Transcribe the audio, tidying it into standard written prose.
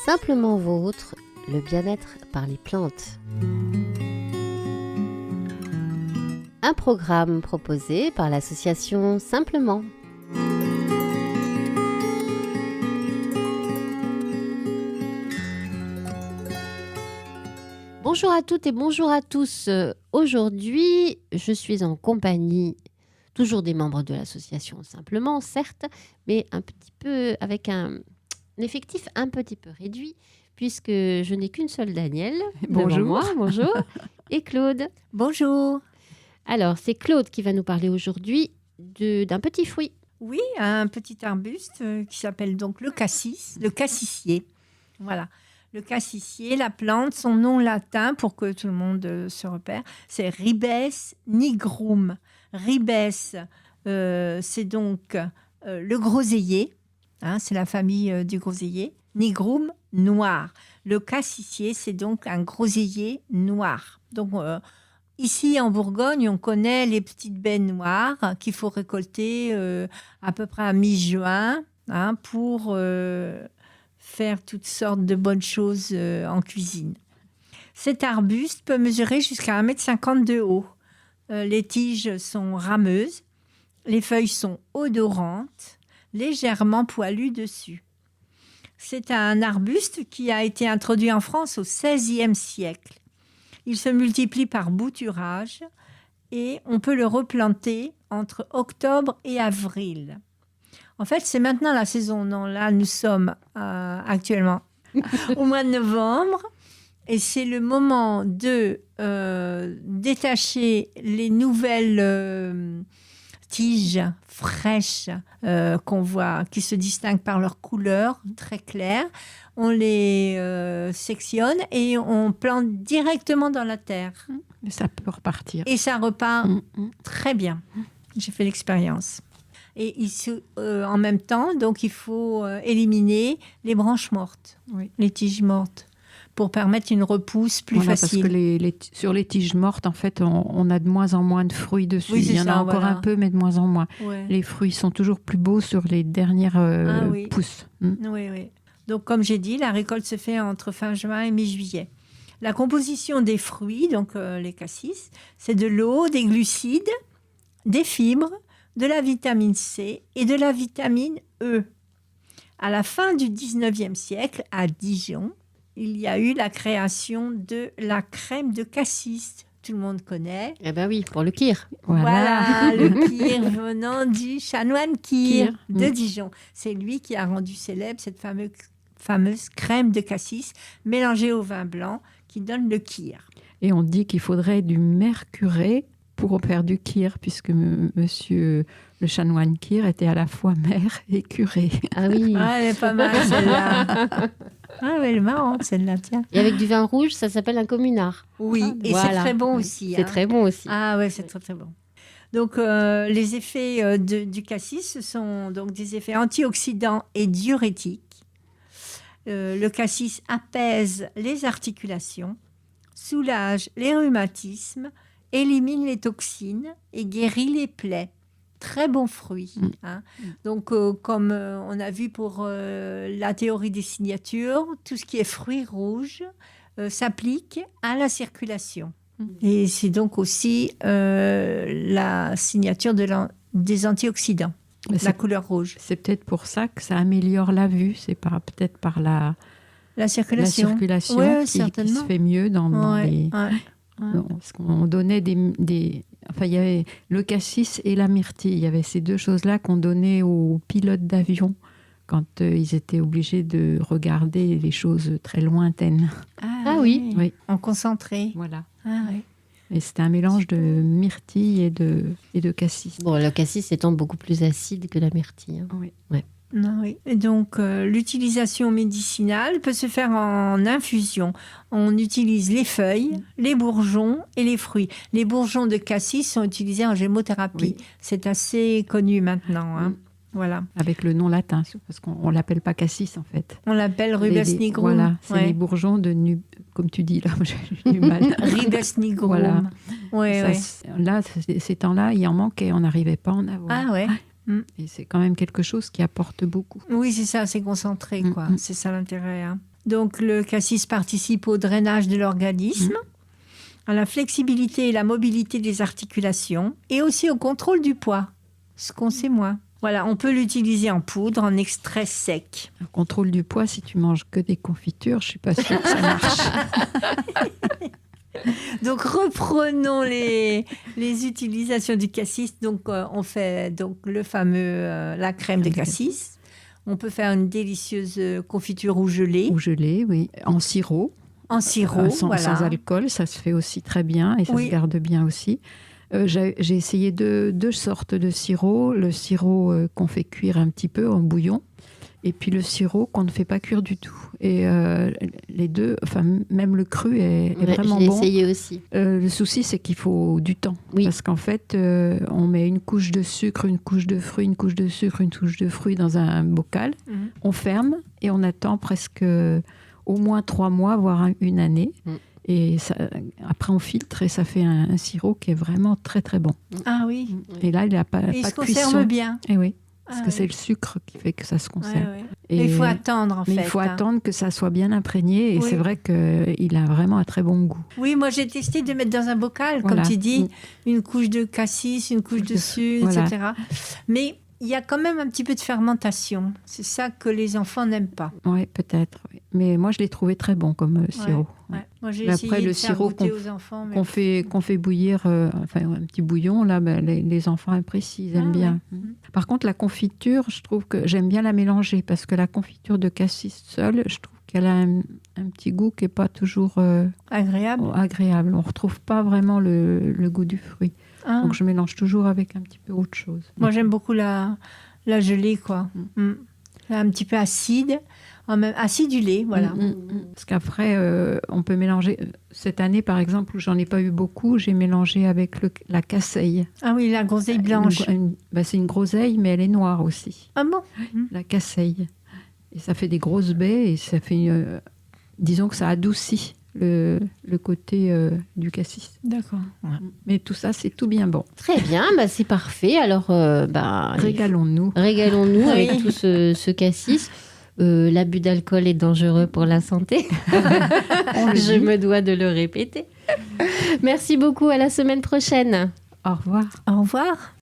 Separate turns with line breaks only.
Simplement Vôtre, le bien-être par les plantes. Un programme proposé par l'association Simplement. Bonjour à toutes et bonjour à tous. Aujourd'hui, je suis en compagnie toujours des membres de l'association Simplement, certes, mais un petit peu avec un effectif un petit peu réduit, puisque je n'ai qu'une seule Danielle devant moi, bonjour, et Claude.
Bonjour.
Alors, c'est Claude qui va nous parler aujourd'hui d'un petit fruit.
Oui, un petit arbuste qui s'appelle donc le cassis, le cassissier. Voilà. Le cassissier, la plante, son nom latin, pour que tout le monde se repère, c'est Ribes nigrum. Ribes, c'est donc le groseillier, c'est la famille du groseillier. Nigrum, noir. Le cassissier, c'est donc un groseillier noir. Donc, ici en Bourgogne, on connaît les petites baies noires qu'il faut récolter à peu près à mi-juin pour faire toutes sortes de bonnes choses en cuisine. Cet arbuste peut mesurer jusqu'à 1,50 m de haut. Les tiges sont rameuses, les feuilles sont odorantes, légèrement poilues dessus. C'est un arbuste qui a été introduit en France au XVIe siècle. Il se multiplie par bouturage et on peut le replanter entre octobre et avril. En fait, c'est maintenant la saison. Non, là, nous sommes actuellement au mois de novembre et c'est le moment de détacher les nouvelles tiges fraîches qu'on voit, qui se distinguent par leur couleur très claire. On les sectionne et on plante directement dans la terre.
Et ça peut repartir.
Et ça repart très bien. J'ai fait l'expérience. Et en même temps, donc, il faut éliminer les branches mortes, les tiges mortes, pour permettre une repousse plus facile.
Parce que sur les tiges mortes, en fait, on a de moins en moins de fruits dessus.
Oui,
il y en a encore un peu, mais de moins en moins.
Ouais.
Les fruits sont toujours plus beaux sur les dernières pousses.
Oui. Donc, comme j'ai dit, la récolte se fait entre fin juin et mi-juillet. La composition des fruits, donc les cassis, c'est de l'eau, des glucides, des fibres, de la vitamine C et de la vitamine E. À la fin du 19e siècle, à Dijon, il y a eu la création de la crème de cassis. Tout le monde connaît.
Eh bien oui, pour le kir.
Voilà, le kir venant du chanoine Kir de Dijon. C'est lui qui a rendu célèbre cette fameuse crème de cassis mélangée au vin blanc qui donne le kir.
Et on dit qu'il faudrait du mercuré pour faire du kir, puisque monsieur le chanoine Kir était à la fois maire et curé.
Ah oui.
Ah, elle est pas mal celle-là. Ah, elle est marrante celle-là, tiens.
Et avec du vin rouge, ça s'appelle un communard.
Oui, et
voilà.
c'est très bon aussi.
C'est très bon aussi.
Ah ouais, c'est très très bon. Donc les effets du cassis, ce sont donc des effets antioxydants et diurétiques. Le cassis apaise les articulations, soulage les rhumatismes, élimine les toxines et guérit les plaies. Très bon fruit. Donc, comme on a vu pour la théorie des signatures, tout ce qui est fruits rouges s'applique à la circulation. Et c'est donc aussi la signature des antioxydants, la couleur rouge.
C'est peut-être pour ça que ça améliore la vue. C'est peut-être par la circulation qui se fait mieux dans les... Non, parce qu'on donnait enfin, il y avait le cassis et la myrtille. Il y avait ces deux choses-là qu'on donnait aux pilotes d'avion quand ils étaient obligés de regarder les choses très lointaines.
Ah oui. En concentré.
Voilà.
Ah oui.
Et c'était un mélange de myrtille et de cassis.
Bon, le cassis étant beaucoup plus acide que la myrtille.
Oui.
Ouais.
Oui. Et donc, l'utilisation médicinale peut se faire en infusion. On utilise les feuilles, les bourgeons et les fruits. Les bourgeons de cassis sont utilisés en gémothérapie. Oui. C'est assez connu maintenant. Voilà.
Avec le nom latin, parce qu'on ne l'appelle pas cassis en fait.
On l'appelle Ribes nigrum.
Voilà, c'est les bourgeons comme tu dis là, j'ai du mal.
Ribes nigrum.
Voilà.
Ouais.
Là, ces temps-là, il en manquait, on n'arrivait pas à en avoir.
Ah ouais.
Et c'est quand même quelque chose qui apporte beaucoup.
Oui, c'est ça, c'est concentré, quoi. C'est ça l'intérêt. Donc, le cassis participe au drainage de l'organisme, à la flexibilité et la mobilité des articulations, et aussi au contrôle du poids, ce qu'on sait moins. Voilà, on peut l'utiliser en poudre, en extrait sec.
Le contrôle du poids, si tu manges que des confitures, je ne suis pas sûre que ça marche.
Donc, reprenons les utilisations du cassis. Donc, on fait donc, la crème de cassis. On peut faire une délicieuse confiture ou gelée.
Ou gelée, oui. En sirop.
En sirop,
sans alcool, ça se fait aussi très bien et ça se garde bien aussi. J'ai essayé deux sortes de sirop. Le sirop qu'on fait cuire un petit peu en bouillon et puis le sirop qu'on ne fait pas cuire du tout. Et les deux, enfin même le cru est vraiment bon.
J'ai essayé aussi.
Le souci, c'est qu'il faut du temps. Oui. Parce qu'en fait, on met une couche de sucre, une couche de fruits, une couche de sucre, une couche de fruits dans un bocal. On ferme et on attend presque au moins 3 mois, voire une année. Et après, on filtre et ça fait un sirop qui est vraiment très, très bon.
Ah oui.
Et là, il n'a pas de cuisson.
Il se conserve bien.
Et oui, parce que c'est le sucre qui fait que ça se conserve.
Et il faut attendre, en fait.
Mais il faut attendre que ça soit bien imprégné. Et c'est vrai qu'il a vraiment un très bon goût.
Oui, moi, j'ai testé de mettre dans un bocal, comme tu dis, une couche de cassis, une couche de sucre, etc. Mais il y a quand même un petit peu de fermentation. C'est ça que les enfants n'aiment pas.
Oui, peut-être. Oui. Mais moi, je l'ai trouvé très bon comme sirop.
Moi, j'ai essayé de faire goûter aux enfants.
Qu'on fait bouillir, un petit bouillon, là, les enfants apprécient, ils aiment bien. Par contre, la confiture, je trouve que j'aime bien la mélanger parce que la confiture de cassis seule, je trouve qu'elle a un petit goût qui n'est pas toujours agréable. On ne retrouve pas vraiment le goût du fruit. Donc, je mélange toujours avec un petit peu autre chose.
Moi, j'aime beaucoup la gelée, quoi. Un petit peu acide, acidulé, voilà.
Parce qu'après, on peut mélanger. Cette année, par exemple, où j'en ai pas eu beaucoup, j'ai mélangé avec la casseille.
Ah oui, la groseille blanche.
C'est une groseille, mais elle est noire aussi.
Ah bon?
La casseille. Et ça fait des grosses baies et ça fait... disons que ça adoucit le côté du cassis.
D'accord.
Mais tout ça, c'est tout bien bon.
Très bien, c'est parfait. Alors,
régalons-nous.
Régalons-nous avec tout ce cassis. L'abus d'alcool est dangereux pour la santé. Je me dois de le répéter. Merci beaucoup. À la semaine prochaine.
Au revoir.
Au revoir.